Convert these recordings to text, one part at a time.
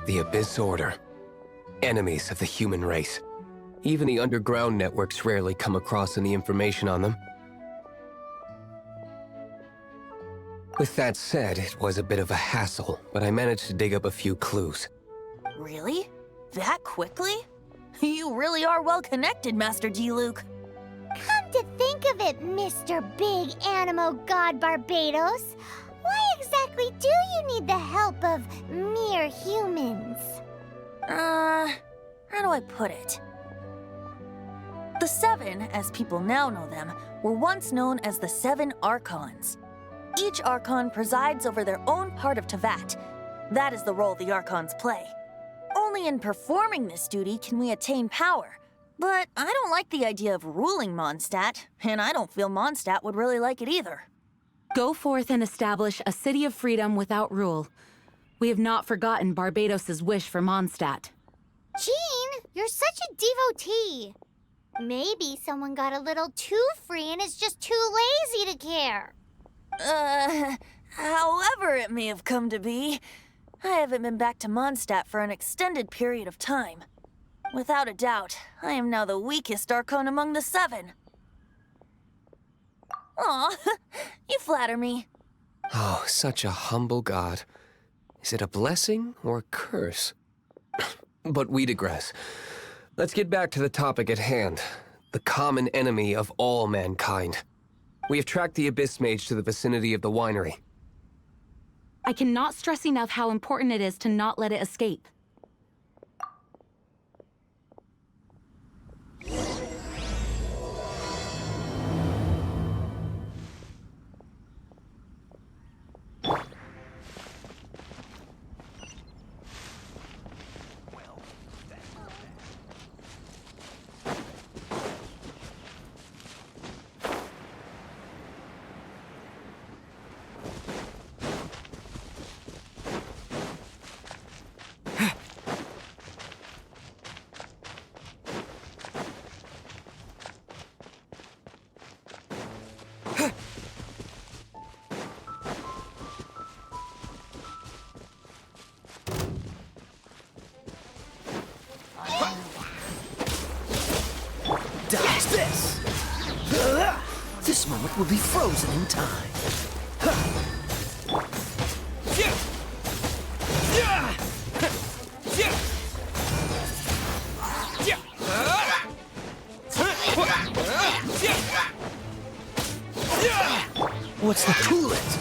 The Abyss Order. Enemies of the human race. Even the underground networks rarely come across any information on them. With that said, it was a bit of a hassle, but I managed to dig up a few clues. Really? That quickly? You really are well connected, Master D-Luke. Come to think of it, Mr. Big Animo God Barbados, why exactly do you need the help of mere humans? How do I put it? The Seven, as people now know them, were once known as the Seven Archons. Each Archon presides over their own part of Teyvat. That is the role the Archons play. Only in performing this duty can we attain power. But I don't like the idea of ruling Mondstadt, and I don't feel Mondstadt would really like it either. Go forth and establish a city of freedom without rule. We have not forgotten Barbados' wish for Mondstadt. Jean, you're such a devotee. Maybe someone got a little too free and is just too lazy to care. However it may have come to be, I haven't been back to Mondstadt for an extended period of time. Without a doubt, I am now the weakest Archon among the Seven. Aw, you flatter me. Oh, such a humble god. Is it a blessing or a curse? But we digress. Let's get back to the topic at hand. The common enemy of all mankind. We have tracked the Abyss Mage to the vicinity of the winery. I cannot stress enough how important it is to not let it escape. Dodge this! This moment will be frozen in time. What's the coolant?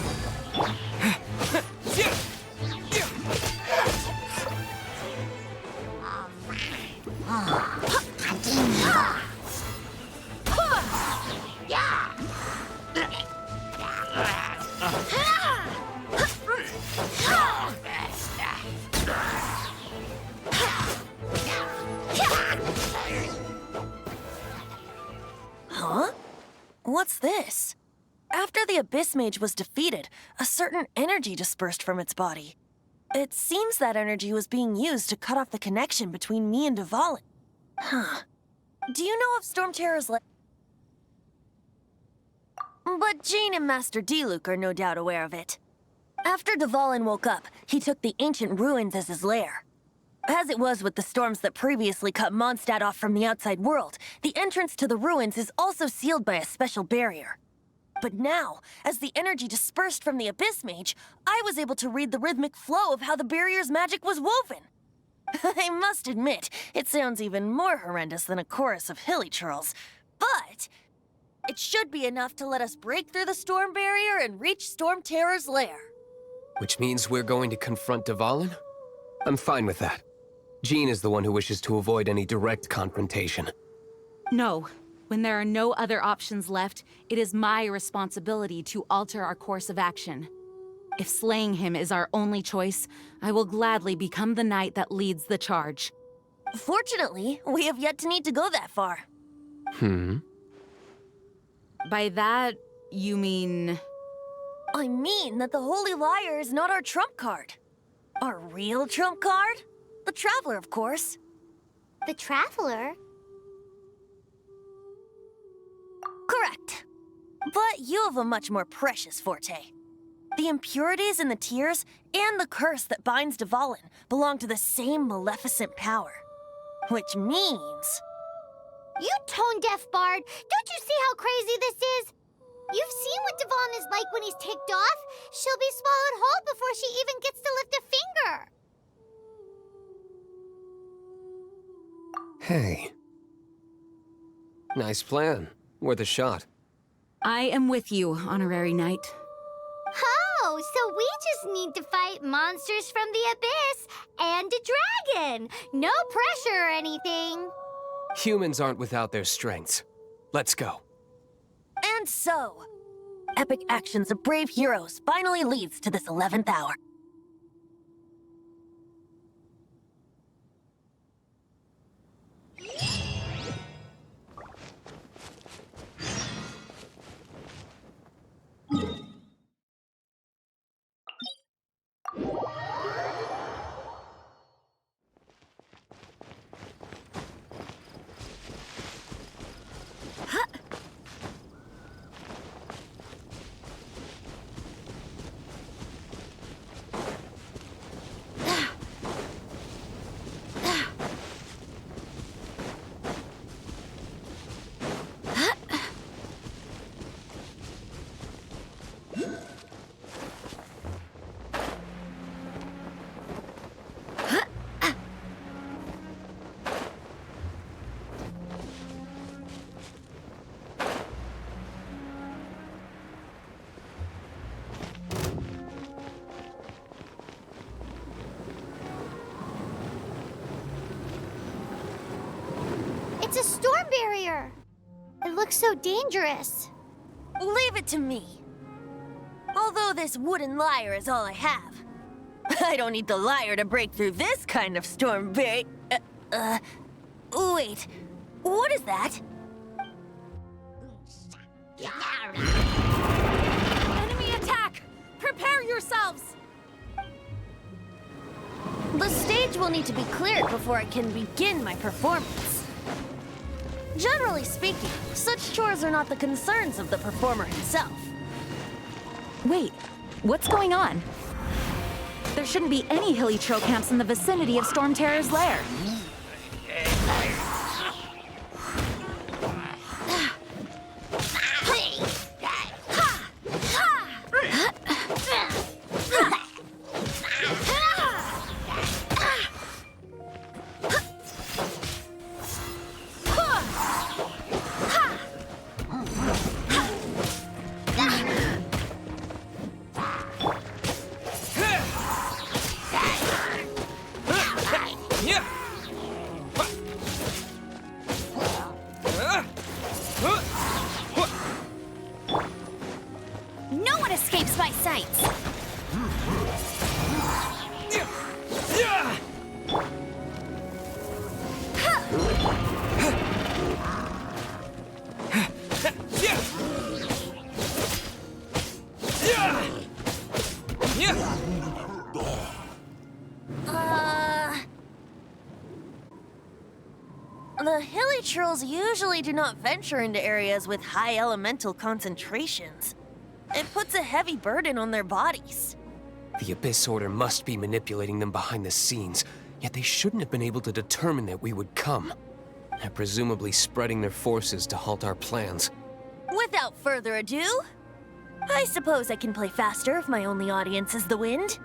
Huh? What's this? After the Abyss Mage was defeated, a certain energy dispersed from its body. It seems that energy was being used to cut off the connection between me and Dvalin. Huh. Do you know if Storm Terror's But Jean and Master D-Luke are no doubt aware of it. After Dvalin woke up, he took the ancient ruins as his lair. As it was with the storms that previously cut Mondstadt off from the outside world, the entrance to the ruins is also sealed by a special barrier. But now, as the energy dispersed from the Abyss Mage, I was able to read the rhythmic flow of how the barrier's magic was woven. I must admit, it sounds even more horrendous than a chorus of hilly churls, but it should be enough to let us break through the storm barrier and reach Storm Terror's lair. Which means we're going to confront Dvalin? I'm fine with that. Jean is the one who wishes to avoid any direct confrontation. No. When there are no other options left, it is my responsibility to alter our course of action. If slaying him is our only choice, I will gladly become the knight that leads the charge. Fortunately, we have yet to need to go that far. By that, you mean... I mean that the Holy Liar is not our trump card. Our real trump card? The Traveler, of course. The Traveler? Correct. But you have a much more precious forte. The impurities in the tears and the curse that binds Dvalin belong to the same maleficent power. Which means... You tone-deaf bard! Don't you see how crazy this is? You've seen what Dvalin is like when he's ticked off. She'll be swallowed whole before she even gets to lift a finger. Hey. Nice plan. Worth a shot. I am with you, Honorary Knight. Oh, so we just need to fight monsters from the abyss and a dragon. No pressure or anything. Humans aren't without their strengths. Let's go. And so, epic actions of brave heroes finally leads to this 11th hour. It's a storm barrier. It looks so dangerous. Leave it to me. Although this wooden lyre is all I have. I don't need the lyre to break through this kind of storm barrier. Wait. What is that? Enemy attack! Prepare yourselves! The stage will need to be cleared before I can begin my performance. Generally speaking, such chores are not the concerns of the performer himself. Wait, what's going on? There shouldn't be any hilly trail camps in the vicinity of Storm Terror's lair. No one escapes my sights! The hilly trolls usually do not venture into areas with high elemental concentrations. It puts a heavy burden on their bodies. The Abyss Order must be manipulating them behind the scenes, yet they shouldn't have been able to determine that we would come. They're presumably spreading their forces to halt our plans. Without further ado, I suppose I can play faster if my only audience is the wind.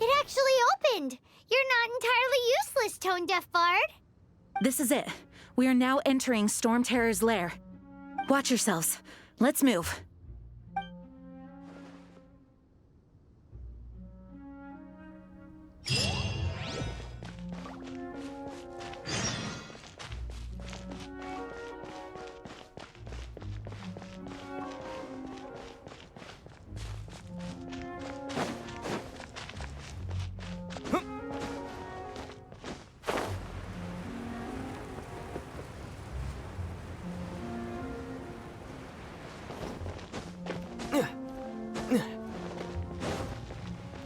It actually opened. You're not entirely useless, tone-deaf bard. This is it. We are now entering Storm Terror's lair. Watch yourselves. Let's move.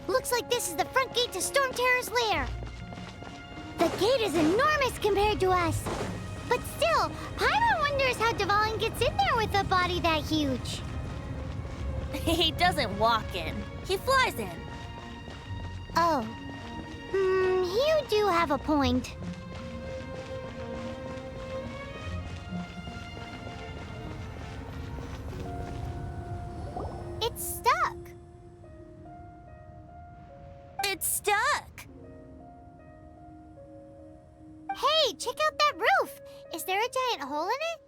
Looks like this is the front gate to Storm Terror's lair. The gate is enormous compared to us. But still, Paimon wonders how Dvalin gets in there with a body that huge. He doesn't walk in. He flies in. Oh. You do have a point. It's stuck. It's stuck. Hey, check out that roof! Is there a giant hole in it?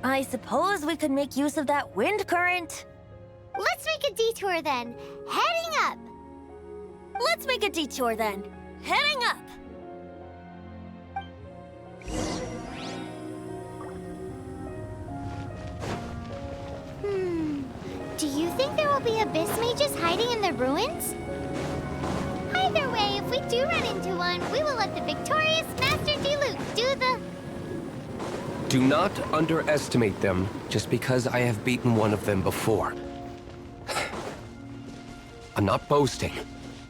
I suppose we could make use of that wind current. Let's make a detour then. Heading up! Let's make a detour then. Heading up. Do you think there will be abyss mages hiding in the ruins? Either way, if we do run into one, we will let the victorious Master Diluc do the... Do not underestimate them just because I have beaten one of them before. I'm not boasting.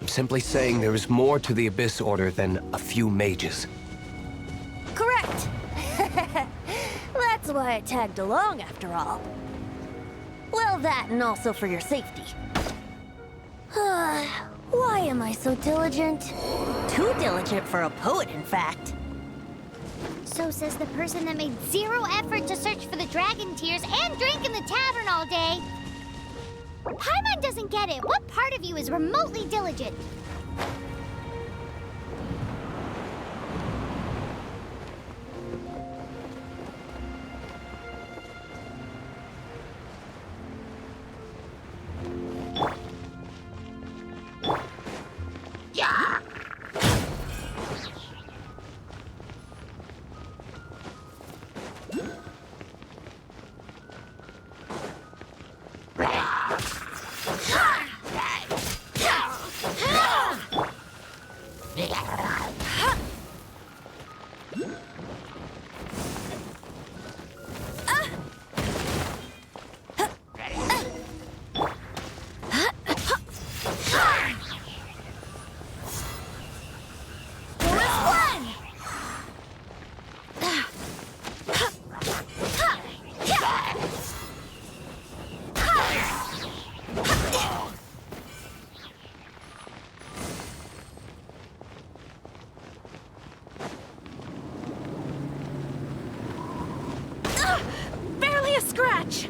I'm simply saying there is more to the Abyss Order than a few mages. Correct. That's why I tagged along after all. Well, that and also for your safety. Why am I so diligent? Too diligent for a poet, in fact. So says the person that made zero effort to search for the dragon tears and drink in the tavern all day. Paimon doesn't get it. What part of you is remotely diligent? Barely a scratch.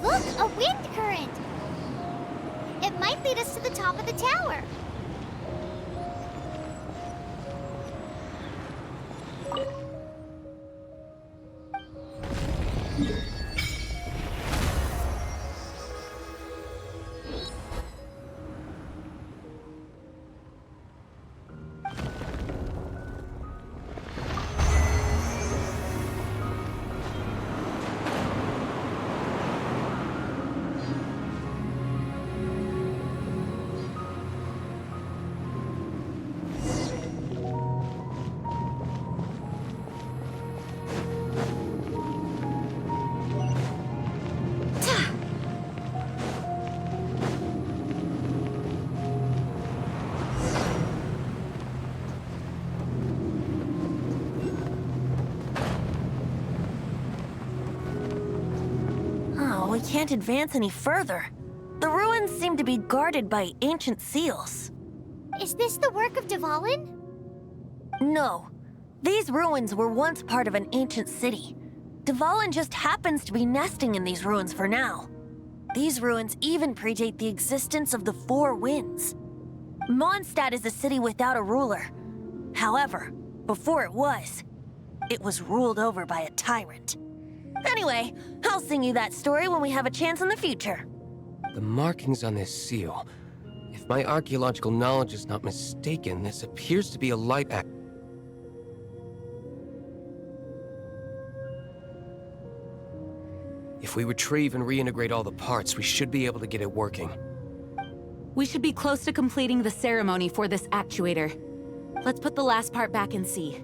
Look, a wind current! It might lead us to the top of the tower. We can't advance any further. The ruins seem to be guarded by ancient seals. Is this the work of Dvalin? No. These ruins were once part of an ancient city. Dvalin just happens to be nesting in these ruins for now. These ruins even predate the existence of the Four Winds. Mondstadt is a city without a ruler. However, before it was ruled over by a tyrant. Anyway, I'll sing you that story when we have a chance in the future. The markings on this seal. If my archaeological knowledge is not mistaken, this appears to be a light act. If If we retrieve and reintegrate all the parts, we should be able to get it working. We should be close to completing the ceremony for this actuator. Let's put the last part back and see.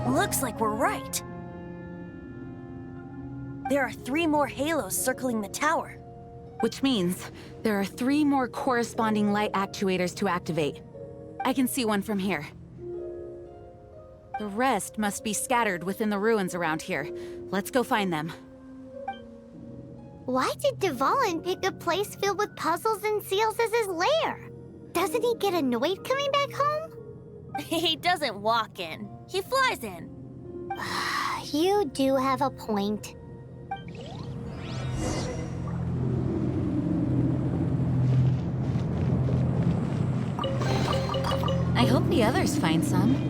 Looks like we're right. There are 3 more halos circling the tower. Which means there are 3 more corresponding light actuators to activate. I can see one from here. The rest must be scattered within the ruins around here. Let's go find them. Why did Dvalin pick a place filled with puzzles and seals as his lair? Doesn't he get annoyed coming back home? He doesn't walk in. He flies in. You do have a point. I hope the others find some.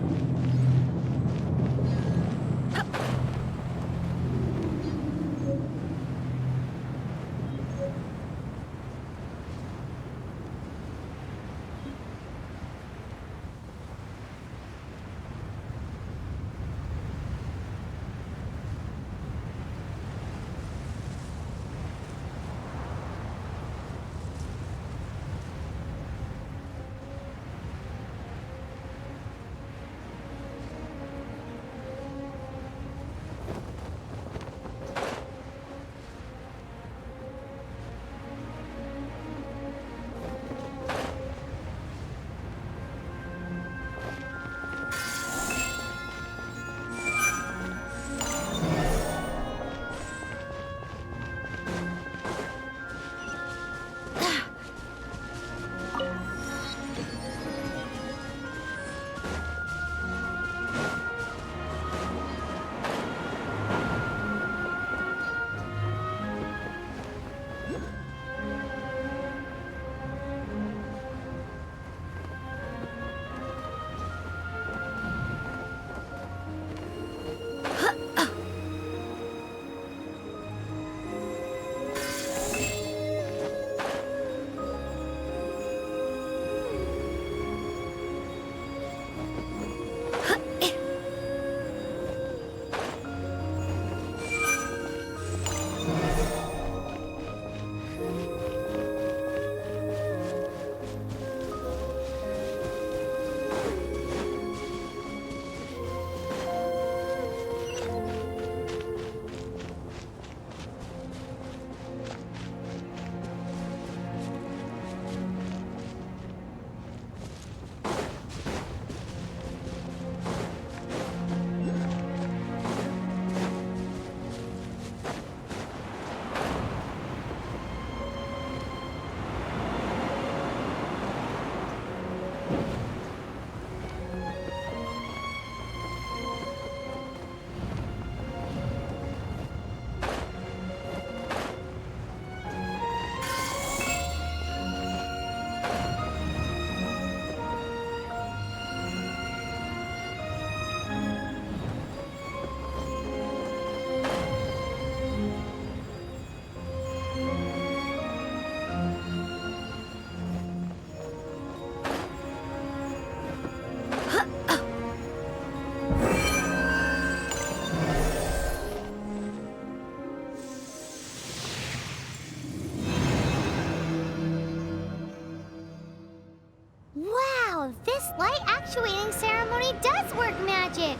This light actuating ceremony does work magic!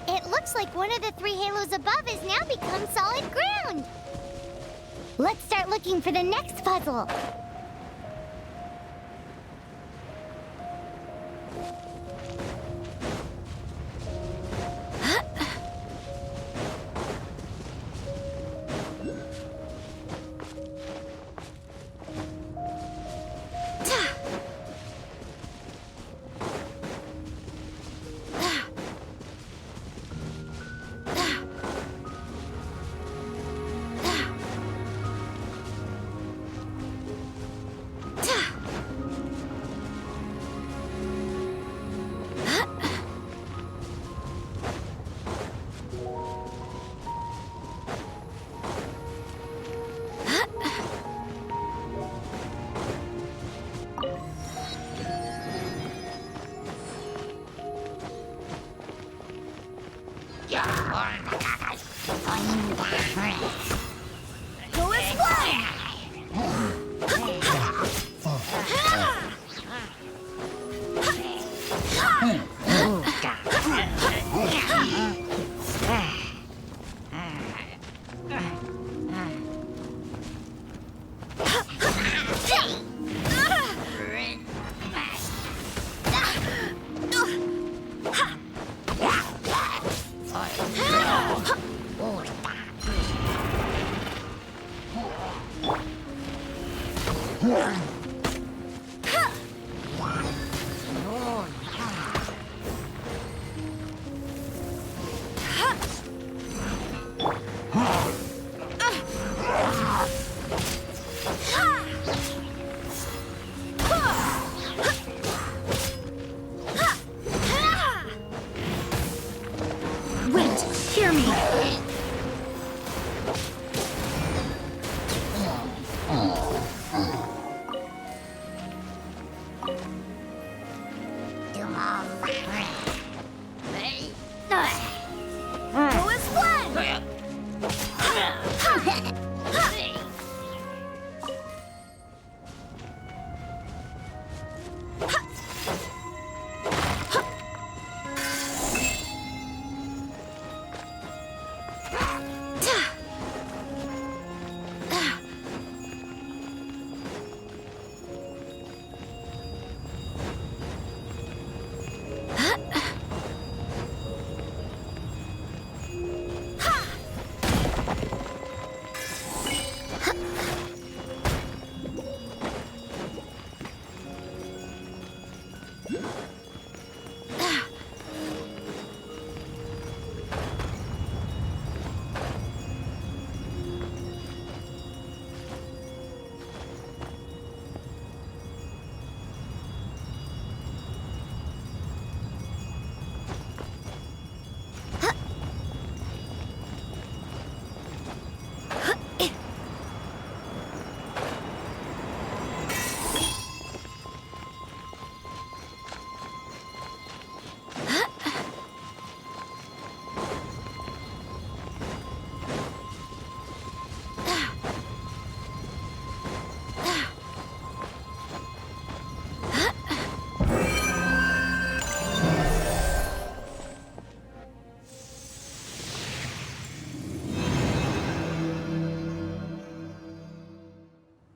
It looks like one of the 3 halos above has now become solid ground! Let's start looking for the next puzzle! Wait, hear me. Who is one?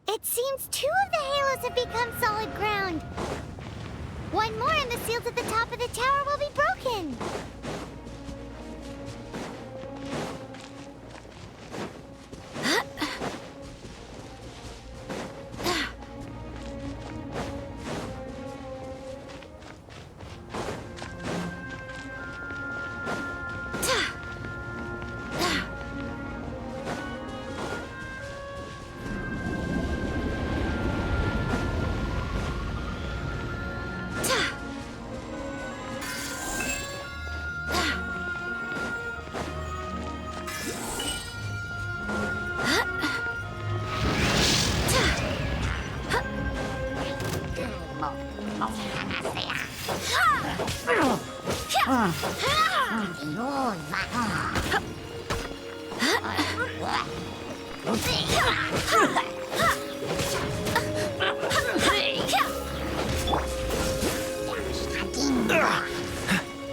It seems 2 of the halos have become solid ground. One more and the seals at the top of the tower will be broken.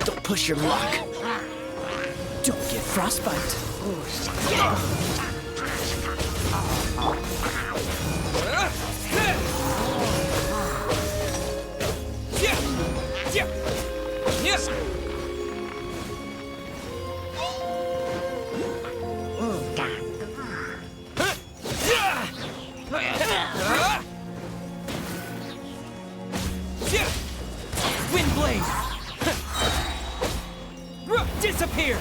Don't push your luck. Don't get frostbite. Windblade! Disappear!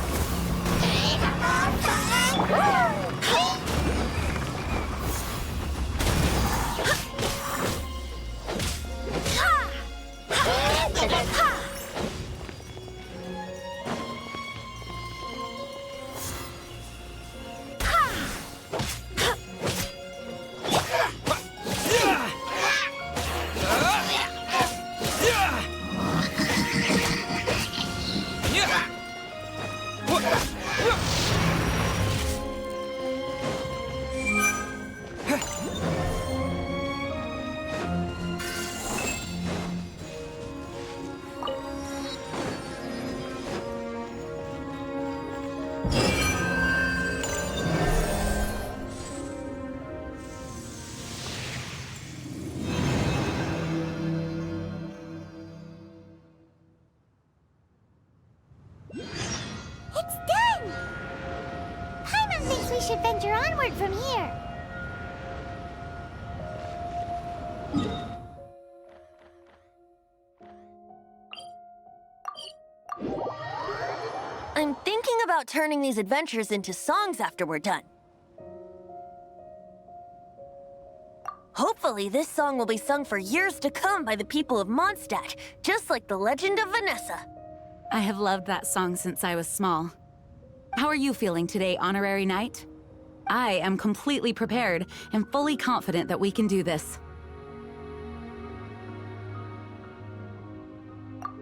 It's done! Paimon thinks we should venture onward from here. I'm thinking about turning these adventures into songs after we're done. Hopefully, this song will be sung for years to come by the people of Mondstadt, just like the legend of Vanessa. I have loved that song since I was small. How are you feeling today, Honorary Knight? I am completely prepared and fully confident that we can do this.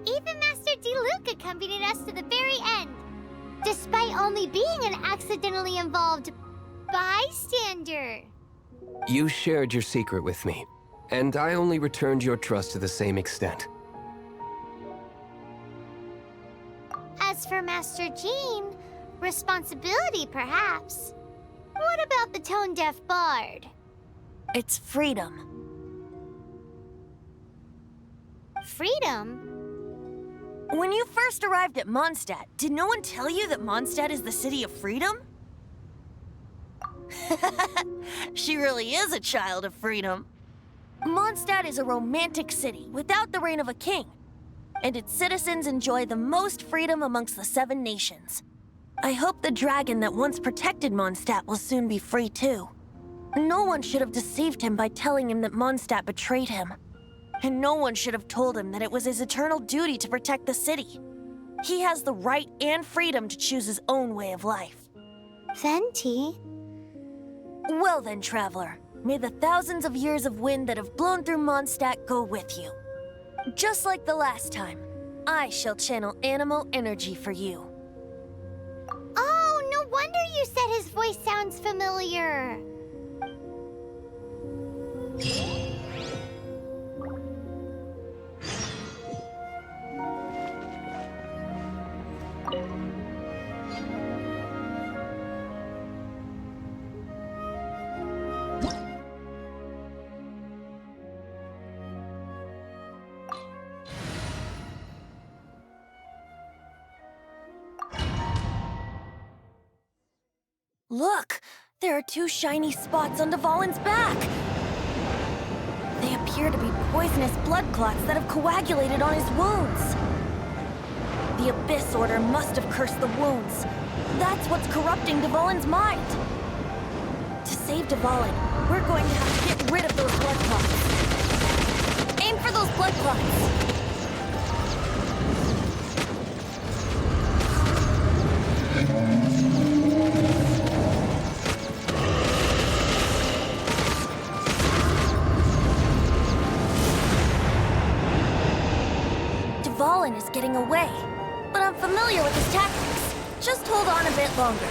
Even Master Diluc accompanied us to the very end, despite only being an accidentally involved bystander. You shared your secret with me, and I only returned your trust to the same extent. As for Master Jean, responsibility perhaps. What about the tone-deaf bard? It's freedom. Freedom? When you first arrived at Mondstadt, did no one tell you that Mondstadt is the city of freedom? She really is a child of freedom. Mondstadt is a romantic city without the reign of a king, and its citizens enjoy the most freedom amongst the 7 nations. I hope the dragon that once protected Mondstadt will soon be free too. No one should have deceived him by telling him that Mondstadt betrayed him. And no one should have told him that it was his eternal duty to protect the city. He has the right and freedom to choose his own way of life. Venti? Well then, traveler, may the thousands of years of wind that have blown through Mondstadt go with you. Just like the last time, I shall channel Animo energy for you. Oh, no wonder you said his voice sounds familiar. Look! There are 2 shiny spots on Dvalin's back! They appear to be poisonous blood clots that have coagulated on his wounds. The Abyss Order must have cursed the wounds. That's what's corrupting Dvalin's mind. To save Dvalin, we're going to have to get rid of those blood clots. Aim for those blood clots! Dvalin is getting away, but I'm familiar with his tactics. Just hold on a bit longer.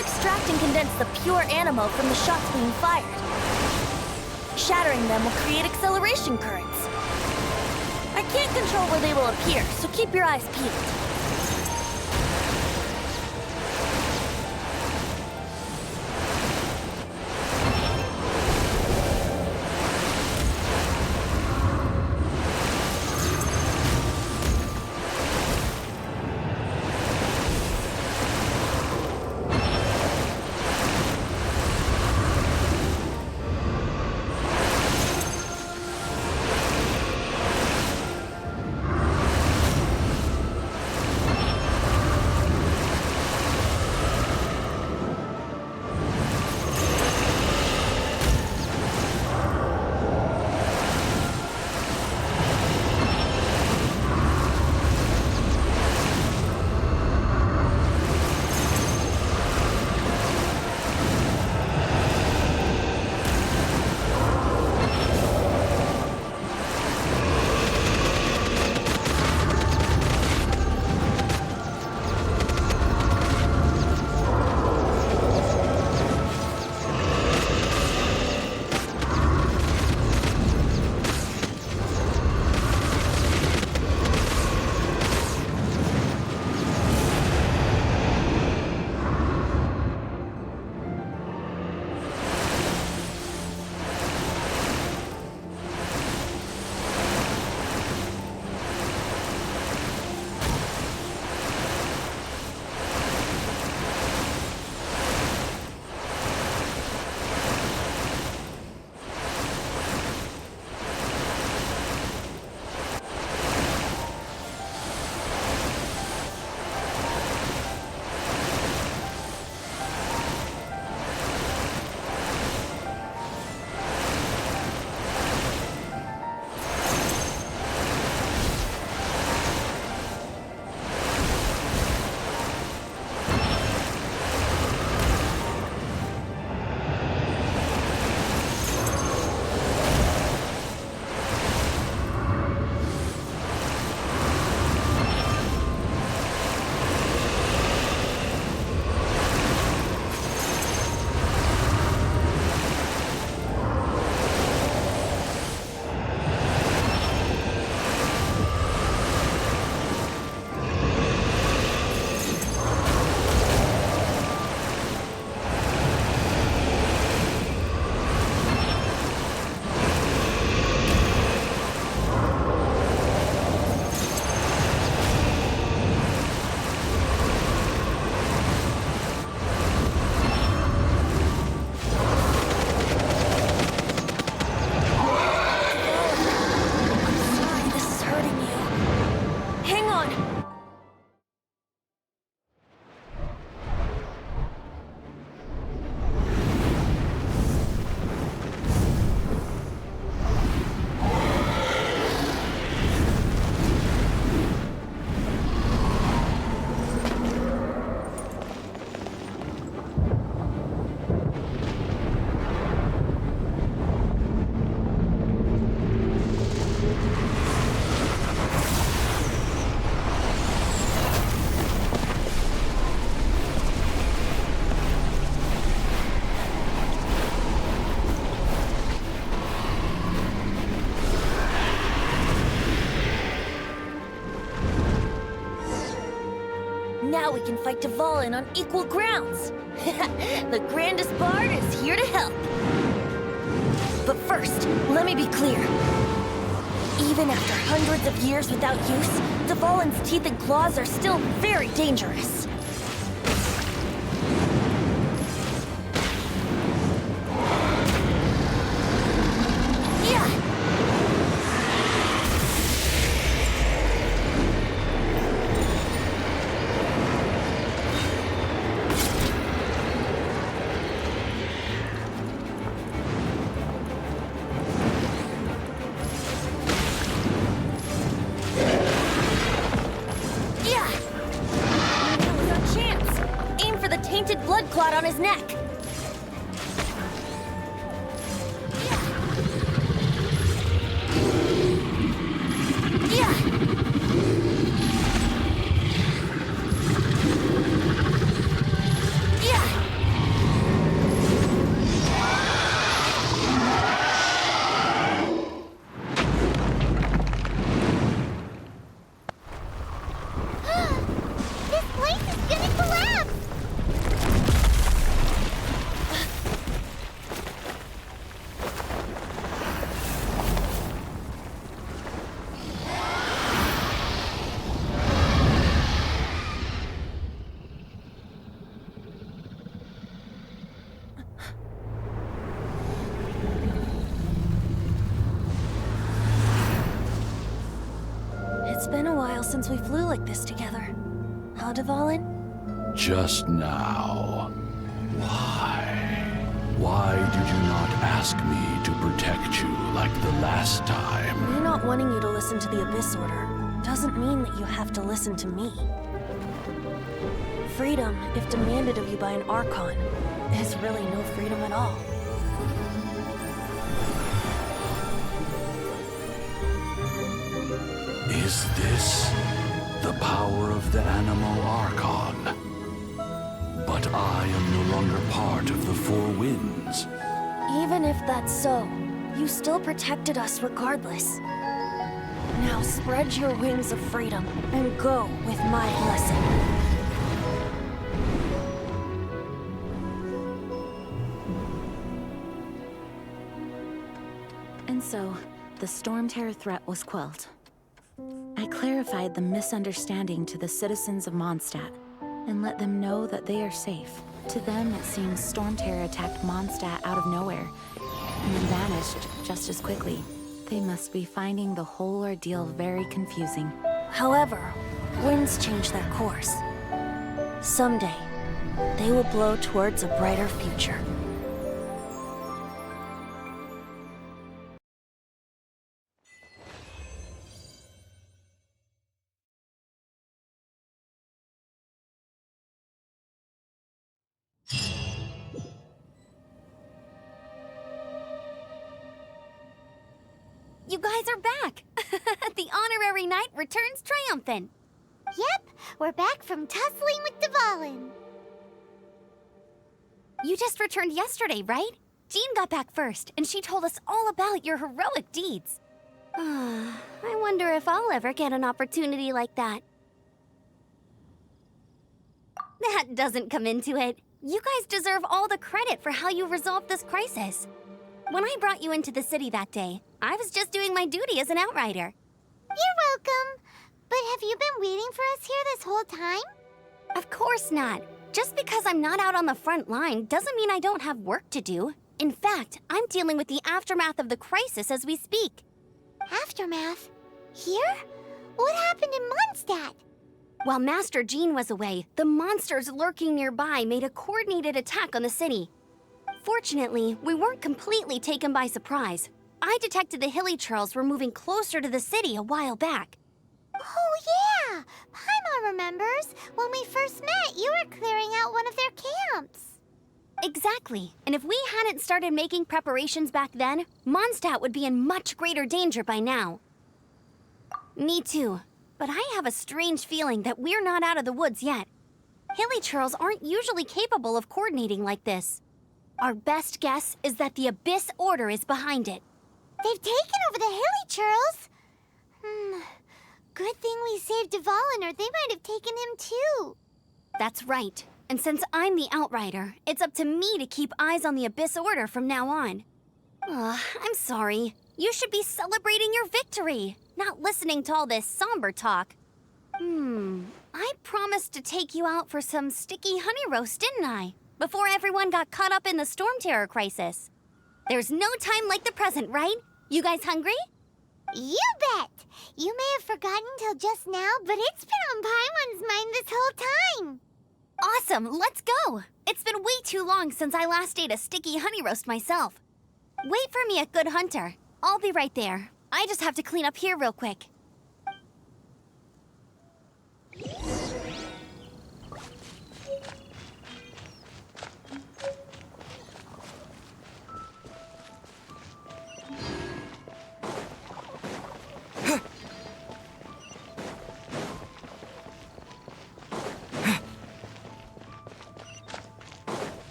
Extract and condense the pure animo from the shots being fired. Shattering them will create acceleration currents. I can't control where they will appear, so keep your eyes peeled. Now we can fight Dvalin on equal grounds. The grandest bard is here to help. But first, let me be clear. Even after hundreds of years without use, Dvalin's teeth and claws are still very dangerous. Tainted blood clot on his neck. This place is gonna collapse! It's been a while since we flew like this together. Huh, Dvalin? Just now. Why? Why did you not ask me to protect you like the last time? Me not wanting you to listen to the Abyss Order doesn't mean that you have to listen to me. Freedom, if demanded of you by an Archon, is really no freedom at all. Is this the power of the Animal Archon? But I am no longer part of the Four Winds. Even if that's so, you still protected us regardless. Now spread your wings of freedom and go with my blessing. And so, the Storm Terror threat was quelled. I clarified the misunderstanding to the citizens of Mondstadt and let them know that they are safe. To them, it seems Storm Terror attacked Mondstadt out of nowhere and then vanished just as quickly. They must be finding the whole ordeal very confusing. However, winds change their course. Someday, they will blow towards a brighter future. You guys are back! The honorary knight returns triumphant. Yep, we're back from tussling with Dvalin. You just returned yesterday, right? Jean got back first, and she told us all about your heroic deeds. I wonder if I'll ever get an opportunity like that. That doesn't come into it. You guys deserve all the credit for how you resolved this crisis. When I brought you into the city that day, I was just doing my duty as an outrider. You're welcome. But have you been waiting for us here this whole time? Of course not. Just because I'm not out on the front line doesn't mean I don't have work to do. In fact, I'm dealing with the aftermath of the crisis as we speak. Aftermath? Here? What happened in Mondstadt? While Master Jean was away, the monsters lurking nearby made a coordinated attack on the city. Fortunately, we weren't completely taken by surprise. I detected the Hilly Churls were moving closer to the city a while back. Oh yeah! Paimon remembers. When we first met, you were clearing out one of their camps. Exactly. And if we hadn't started making preparations back then, Mondstadt would be in much greater danger by now. Me too. But I have a strange feeling that we're not out of the woods yet. Hilly Churls aren't usually capable of coordinating like this. Our best guess is that the Abyss Order is behind it. They've taken over the Hilly Churls. Good thing we saved Dvalin, or they might have taken him too. That's right. And since I'm the Outrider, it's up to me to keep eyes on the Abyss Order from now on. I'm sorry. You should be celebrating your victory, not listening to all this somber talk. I promised to take you out for some sticky honey roast, didn't I? Before everyone got caught up in the Storm Terror crisis. There's no time like the present, right? You guys hungry? You bet! You may have forgotten till just now, but it's been on Paimon's mind this whole time. Awesome, let's go! It's been way too long since I last ate a sticky honey roast myself. Wait for me at Good Hunter. I'll be right there. I just have to clean up here real quick.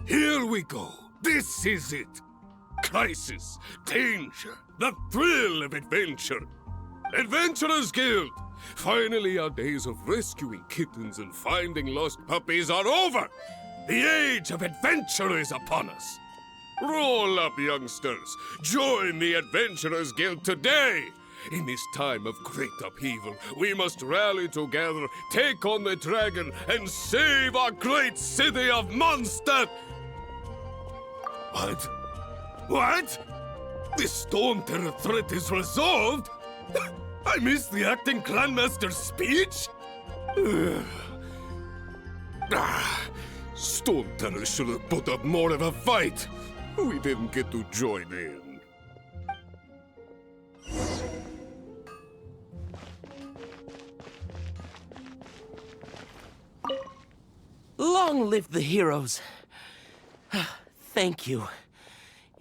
Here we go. This is it. Crisis, danger, the thrill of adventure. Adventurers Guild! Finally, our days of rescuing kittens and finding lost puppies are over. The age of adventure is upon us. Roll up, youngsters. Join the Adventurers Guild today. In this time of great upheaval, we must rally together, take on the dragon, and save our great city of Mondstadt! What? What? The Storm Terror threat is resolved? I missed the acting clanmaster's speech? Storm Terror should have put up more of a fight. We didn't get to join in. Long live the heroes. Thank you.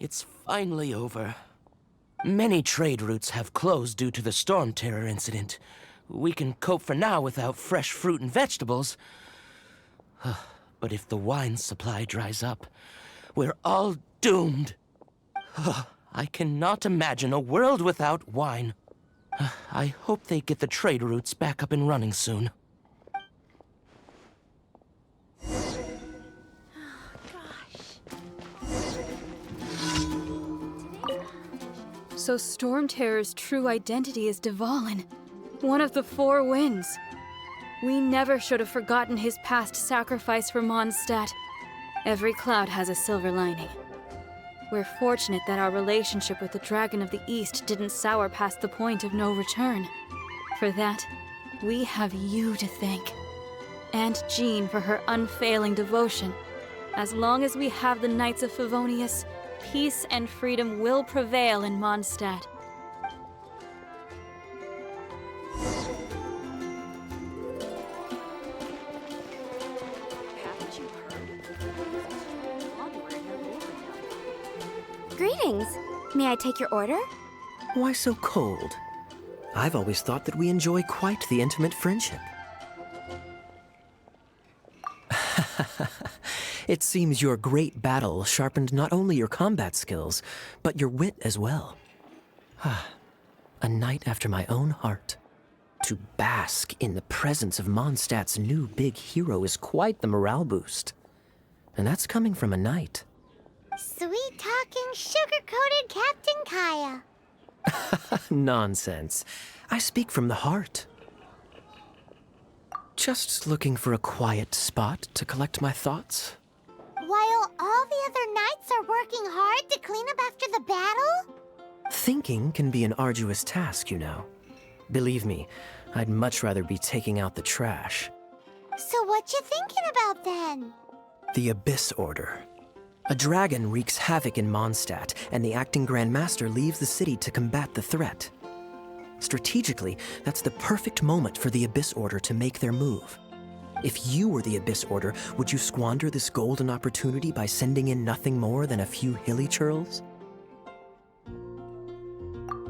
It's finally over. Many trade routes have closed due to the Storm Terror incident. We can cope for now without fresh fruit and vegetables. But if the wine supply dries up, we're all doomed. I cannot imagine a world without wine. I hope they get the trade routes back up and running soon. So Storm Terror's true identity is Dvalin, one of the Four Winds. We never should have forgotten his past sacrifice for Mondstadt. Every cloud has a silver lining. We're fortunate that our relationship with the Dragon of the East didn't sour past the point of no return. For that, we have you to thank. And Jean for her unfailing devotion. As long as we have the Knights of Favonius, peace and freedom will prevail in Mondstadt. Greetings. May I take your order? Why so cold? I've always thought that we enjoy quite the intimate friendship. It seems your great battle sharpened not only your combat skills, but your wit as well. A knight after my own heart. To bask in the presence of Mondstadt's new big hero is quite the morale boost. And that's coming from a knight. Sweet-talking, sugar-coated Captain Kaya. Nonsense. I speak from the heart. Just looking for a quiet spot to collect my thoughts. While all the other knights are working hard to clean up after the battle? Thinking can be an arduous task, you know. Believe me, I'd much rather be taking out the trash. So what you thinking about then? The Abyss Order. A dragon wreaks havoc in Mondstadt, and the acting Grand Master leaves the city to combat the threat. Strategically, that's the perfect moment for the Abyss Order to make their move. If you were the Abyss Order, would you squander this golden opportunity by sending in nothing more than a few hilly churls?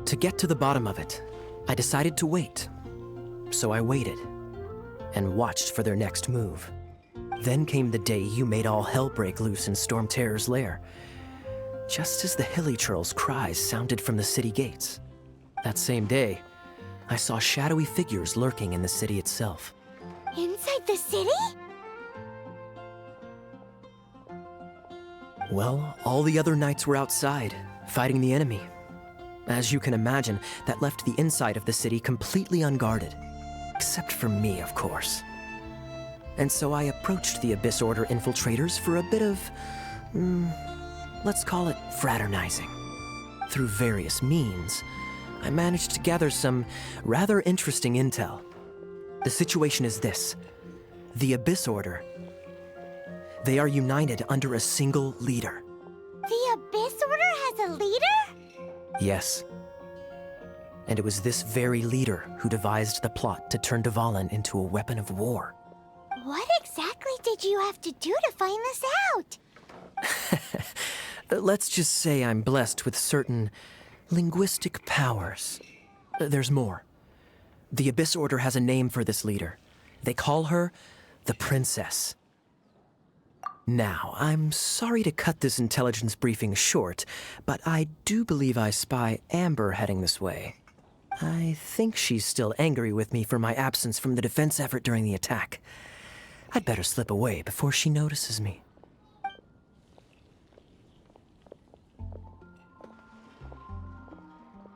To get to the bottom of it, I decided to wait. So I waited, and watched for their next move. Then came the day you made all hell break loose in Storm Terror's lair. just as the Hilichurl's cries sounded from the city gates. That same day, I saw shadowy figures lurking in the city itself. Inside the city? Well, all the other knights were outside, fighting the enemy. As you can imagine, that left the inside of the city completely unguarded. Except for me, of course. And so I approached the Abyss Order infiltrators for a bit of, let's call it fraternizing. Through various means, I managed to gather some rather interesting intel. The situation is this. The Abyss Order, they are united under a single leader. The Abyss Order has a leader? Yes. And it was this very leader who devised the plot to turn Dvalin into a weapon of war. What exactly did you have to do to find this out? Let's just say I'm blessed with certain linguistic powers. There's more. The Abyss Order has a name for this leader. They call her the Princess. Now, I'm sorry to cut this intelligence briefing short, but I do believe I spy Amber heading this way. I think she's still angry with me for my absence from the defense effort during the attack. I'd better slip away before she notices me.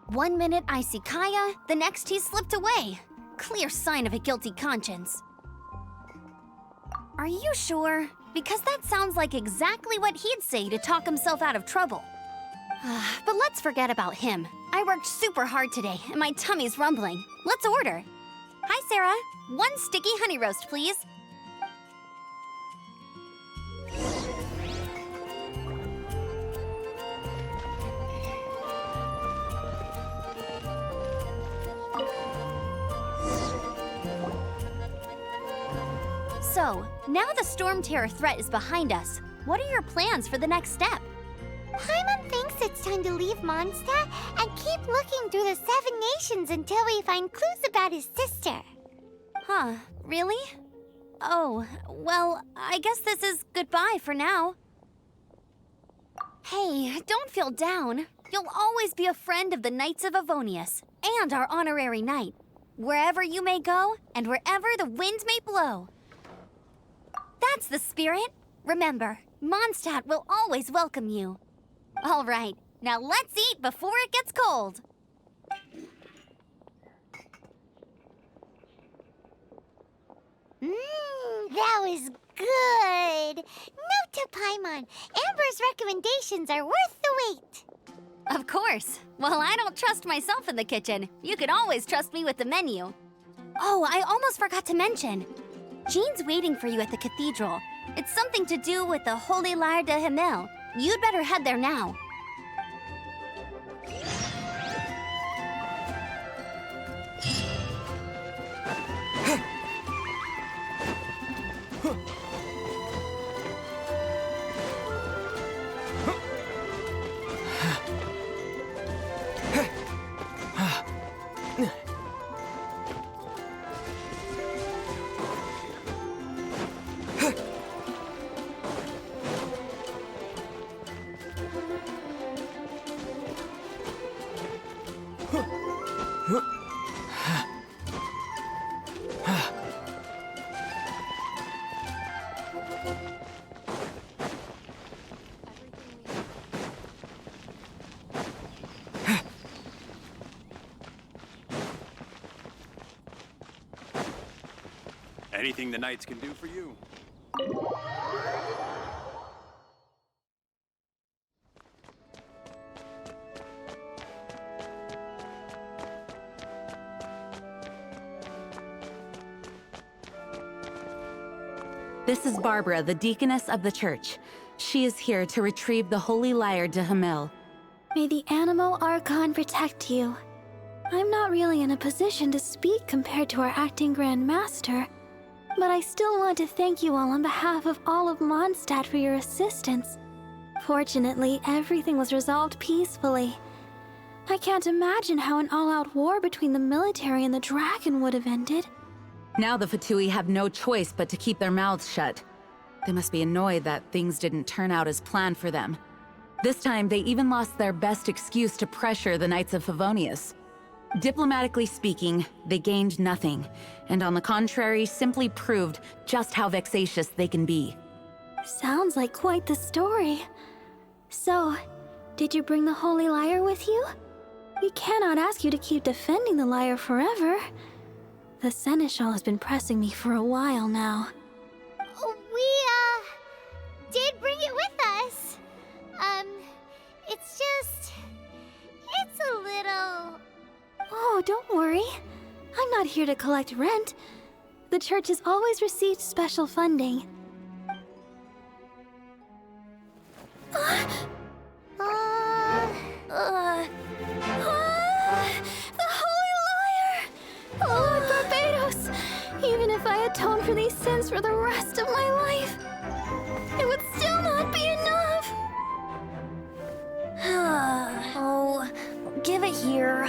One minute I see Kaya, the next he's slipped away. Clear sign of a guilty conscience. Are you sure? Because that sounds like exactly what he'd say to talk himself out of trouble. But let's forget about him. I worked super hard today, and my tummy's rumbling. Let's order. Hi, Sarah. 1 sticky honey roast, please. So, now the Storm Terror threat is behind us. What are your plans for the next step? Paimon thinks it's time to leave Mondstadt and keep looking through the 7 nations until we find clues about his sister. Huh, really? Oh, well, I guess this is goodbye for now. Hey, don't feel down. You'll always be a friend of the Knights of Avonius, and our honorary knight. Wherever you may go, and wherever the wind may blow. That's the spirit. Remember, Mondstadt will always welcome you. All right, now let's eat before it gets cold. That was good. Note to Paimon, Amber's recommendations are worth the wait. Of course. Well, I don't trust myself in the kitchen. You can always trust me with the menu. Oh, I almost forgot to mention. Jean's waiting for you at the cathedral. It's something to do with the Holy Lyre de Himmel. You'd better head there now. Anything the Knights can do for you. This is Barbara, the deaconess of the church. She is here to retrieve the Holy Lyre de Himmel. May the Animal Archon protect you. I'm not really in a position to speak compared to our acting Grand Master, but I still want to thank you all on behalf of all of Mondstadt for your assistance. Fortunately, everything was resolved peacefully. I can't imagine how an all-out war between the military and the dragon would have ended. Now the Fatui have no choice but to keep their mouths shut. They must be annoyed that things didn't turn out as planned for them. This time, they even lost their best excuse to pressure the Knights of Favonius. Diplomatically speaking, they gained nothing, and on the contrary, simply proved just how vexatious they can be. Sounds like quite the story. So, did you bring the Holy Lyre with you? We cannot ask you to keep defending the lyre forever. The Seneschal has been pressing me for a while now. We, did bring it with us. It's a little... Oh, don't worry. I'm not here to collect rent. The church has always received special funding. The Holy Lyre! Lord Barbados! Even if I atone for these sins for the rest of my life, it would still not be enough! Oh, give it here.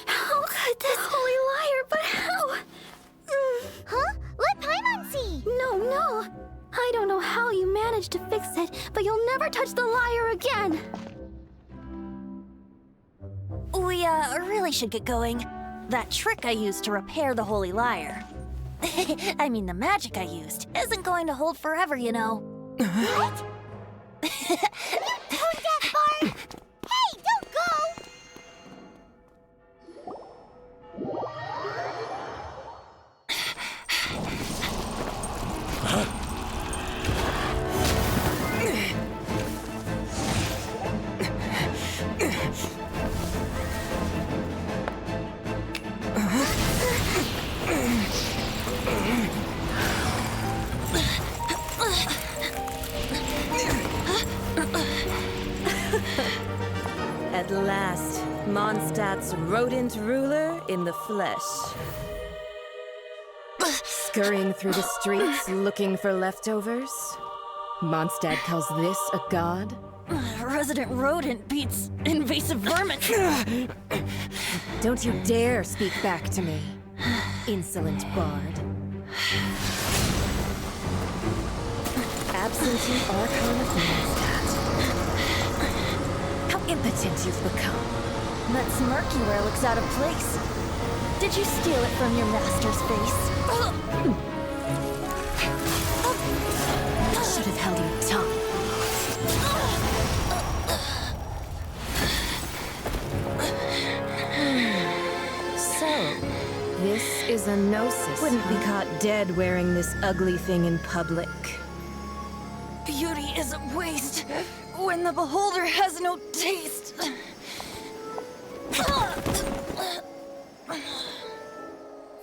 How could this Holy Lyre, but how? Huh? Let Paimon see! No. I don't know how you managed to fix it, but you'll never touch the lyre again! We, really should get going. That trick I used to repair the Holy Lyre. I mean, the magic I used isn't going to hold forever, you know. What? Tone deaf, Bard! Hey, don't go! At last, Mondstadt's rodent ruler in the flesh. Scurrying through the streets looking for leftovers? Mondstadt calls this a god? Resident rodent beats invasive vermin. Don't you dare speak back to me, insolent bard. Absentee Archon of Mondstadt. How impotent you've become. That smirky wear looks out of place. Did you steal it from your master's face? Should have held your tongue. So, this is a gnosis. Wouldn't be caught dead wearing this ugly thing in public. Beauty is a waste when the beholder has no taste.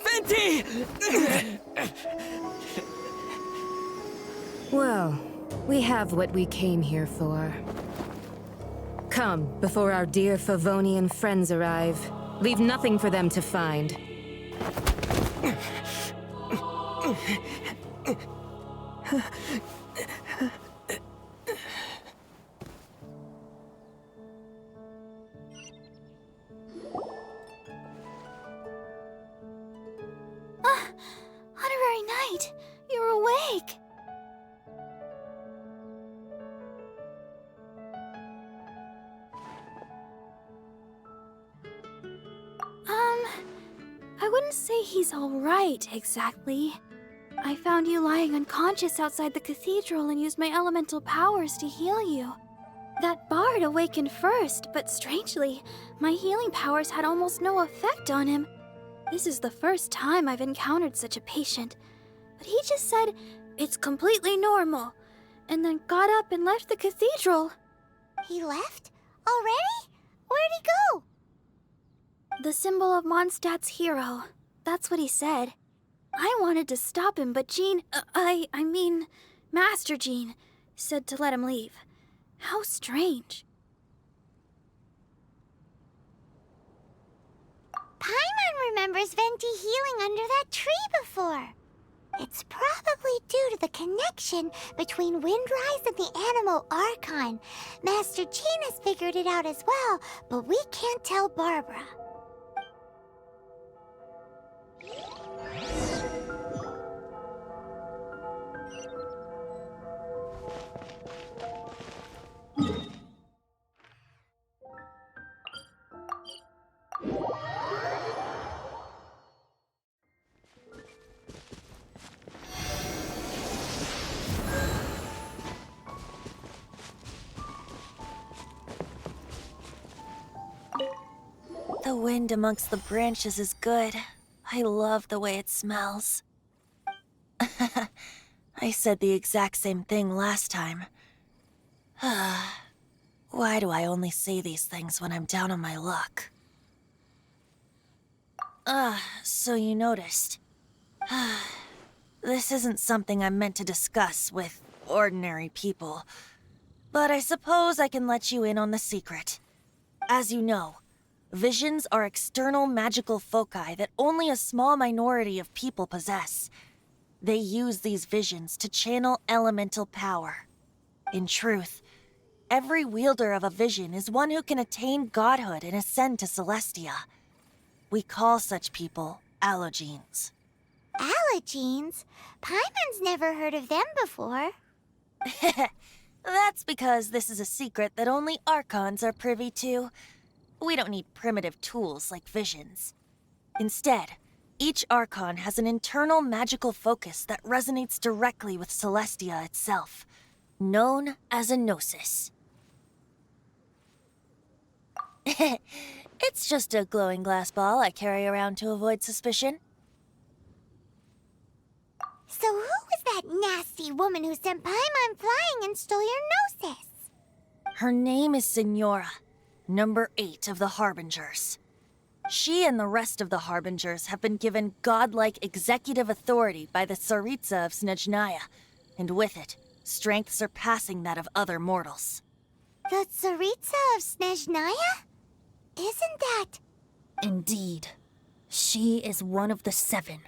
Venti! Well, we have what we came here for. Come, before our dear Favonian friends arrive. Leave nothing for them to find. Honorary Knight, you're awake. I wouldn't say he's all right, exactly. I found you lying unconscious outside the cathedral and used my elemental powers to heal you. That bard awakened first, but strangely, my healing powers had almost no effect on him. This is the first time I've encountered such a patient. But he just said, it's completely normal, and then got up and left the cathedral. He left? Already? Where'd he go? The symbol of Mondstadt's hero. That's what he said. I wanted to stop him, but Jean, I mean, Master Jean, said to let him leave. How strange. Paimon remembers Venti healing under that tree before. It's probably due to the connection between Windrise and the Animal Archon. Master Jean has figured it out as well, but we can't tell Barbara. The wind amongst the branches is good. I love the way it smells. I said the exact same thing last time. Why do I only say these things when I'm down on my luck? So you noticed. This isn't something I'm meant to discuss with ordinary people, but I suppose I can let you in on the secret. As you know, visions are external magical foci that only a small minority of people possess. They use these visions to channel elemental power. In truth, every wielder of a vision is one who can attain godhood and ascend to Celestia. We call such people allogenes. Allogenes? Paimon's never heard of them before. That's because this is a secret that only Archons are privy to. We don't need primitive tools like visions. Instead, each Archon has an internal magical focus that resonates directly with Celestia itself, known as a gnosis. It's just a glowing glass ball I carry around to avoid suspicion. So who was that nasty woman who sent Paimon flying and stole your gnosis? Her name is Signora, number 8 of the Harbingers. She and the rest of the Harbingers have been given godlike executive authority by the Tsaritsa of Snezhnaya, and with it, strength surpassing that of other mortals. The Tsaritsa of Snezhnaya? Isn't that... Indeed. She is one of the 7.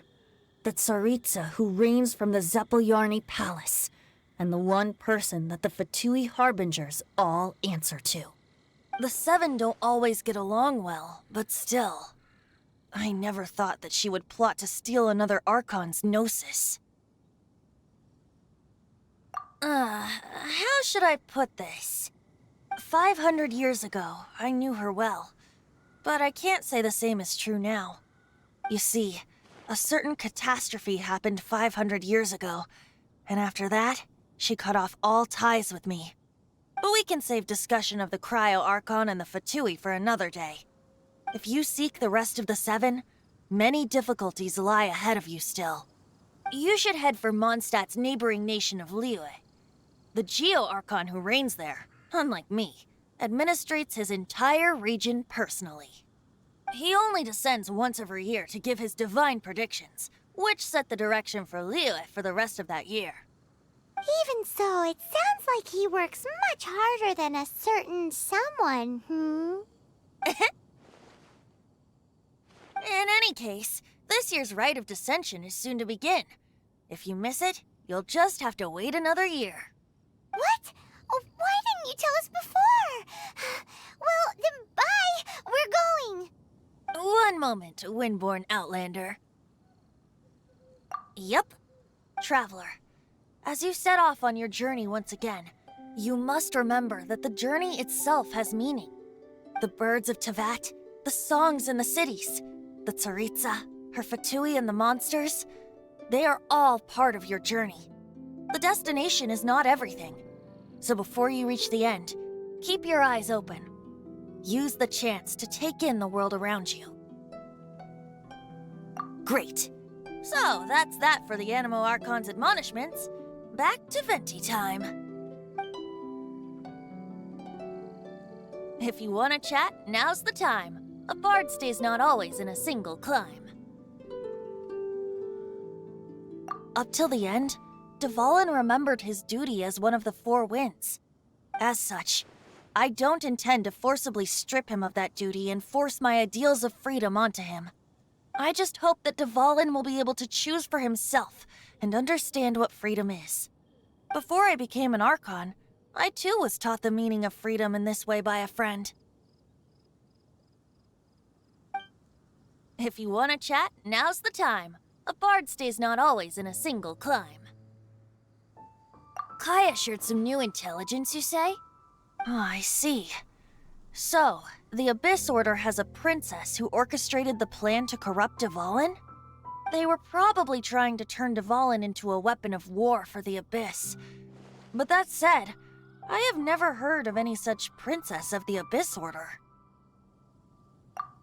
The Tsaritsa who reigns from the Zeppeljärni Palace, and the one person that the Fatui Harbingers all answer to. The 7 don't always get along well, but still. I never thought that she would plot to steal another Archon's gnosis. How should I put this? 500 years ago, I knew her well. But I can't say the same is true now. You see, a certain catastrophe happened 500 years ago, and after that, she cut off all ties with me. But we can save discussion of the Cryo Archon and the Fatui for another day. If you seek the rest of the 7, many difficulties lie ahead of you still. You should head for Mondstadt's neighboring nation of Liyue. The Geo-Archon who reigns there, unlike me, administrates his entire region personally. He only descends once every year to give his divine predictions, which set the direction for Liyue for the rest of that year. Even so, it sounds like he works much harder than a certain someone, In any case, this year's Rite of Descension is soon to begin. If you miss it, you'll just have to wait another year. What? Oh, why didn't you tell us before? Well, then bye! We're going! One moment, Windborn Outlander. Yep. Traveler, as you set off on your journey once again, you must remember that the journey itself has meaning. The birds of Tevat, the songs in the cities, the Tsaritsa, her Fatui and the monsters, they are all part of your journey. The destination is not everything. So before you reach the end, keep your eyes open. Use the chance to take in the world around you. Great. So that's that for the Animo Archon's admonishments. Back to Venti time. If you want to chat, now's the time. A bard stays not always in a single climb. Up till the end, Dvalin remembered his duty as one of the 4 winds. As such, I don't intend to forcibly strip him of that duty and force my ideals of freedom onto him. I just hope that Dvalin will be able to choose for himself and understand what freedom is. Before I became an Archon, I too was taught the meaning of freedom in this way by a friend. If you want to chat, now's the time. A bard stays not always in a single climb. Kaya shared some new intelligence, you say? Oh, I see. So, the Abyss Order has a princess who orchestrated the plan to corrupt Dvalin? They were probably trying to turn Dvalin into a weapon of war for the Abyss. But that said, I have never heard of any such princess of the Abyss Order.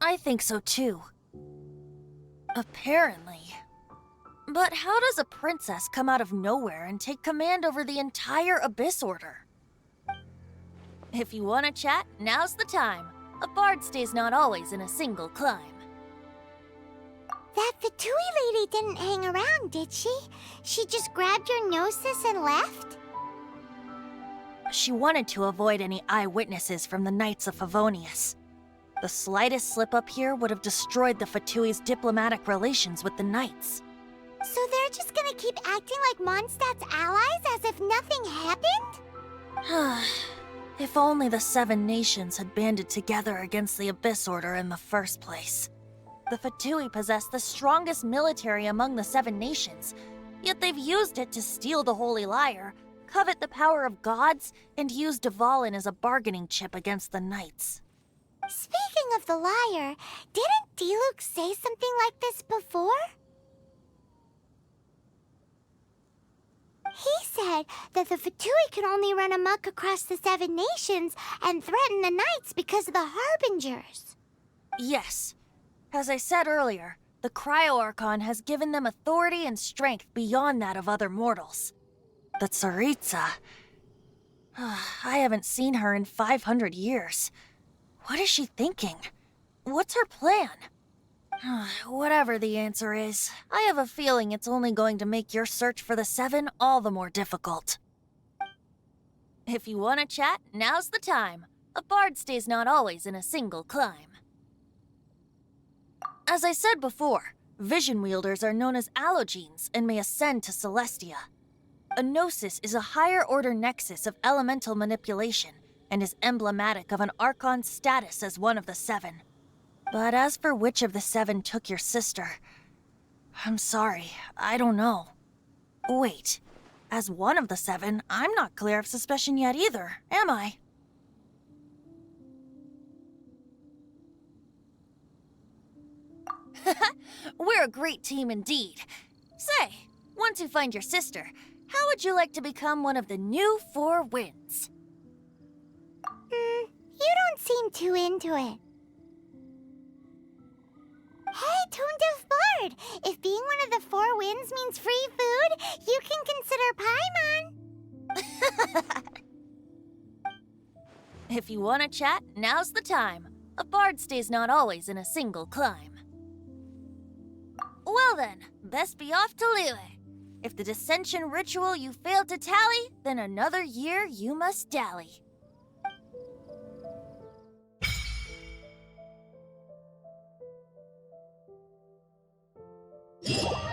I think so too. Apparently. But how does a princess come out of nowhere and take command over the entire Abyss Order? If you want to chat, now's the time. A bard stays not always in a single climb. That Fatui lady didn't hang around, did she? She just grabbed your gnosis and left? She wanted to avoid any eyewitnesses from the Knights of Favonius. The slightest slip-up here would have destroyed the Fatui's diplomatic relations with the Knights. So they're just gonna keep acting like Mondstadt's allies as if nothing happened? If only the Seven Nations had banded together against the Abyss Order in the first place. The Fatui possess the strongest military among the Seven Nations, yet they've used it to steal the Holy Lyre, covet the power of gods, and use Dvalin as a bargaining chip against the Knights. Speaking of the lyre, didn't Diluc say something like this before? He said that the Fatui could only run amok across the Seven Nations and threaten the Knights because of the Harbingers. Yes. As I said earlier, the Cryo-Archon has given them authority and strength beyond that of other mortals. The Tsaritsa... I haven't seen her in 500 years. What is she thinking? What's her plan? Whatever the answer is, I have a feeling it's only going to make your search for the Seven all the more difficult. If you want to chat, now's the time. A bard stays not always in a single climb. As I said before, vision wielders are known as allogenes and may ascend to Celestia. A gnosis is a higher-order nexus of elemental manipulation and is emblematic of an Archon's status as one of the Seven. But as for which of the Seven took your sister, I'm sorry, I don't know. Wait, as one of the Seven, I'm not clear of suspicion yet either, am I? We're a great team indeed. Say, once you find your sister, how would you like to become one of the new Four Winds? You don't seem too into it. Hey, Tone-Deaf Bard! If being one of the Four Winds means free food, you can consider Paimon. If you want to chat, now's the time. A bard stays not always in a single climb. Well then, best be off to Lille. If the dissension ritual you failed to tally, then another year you must dally. Yeah.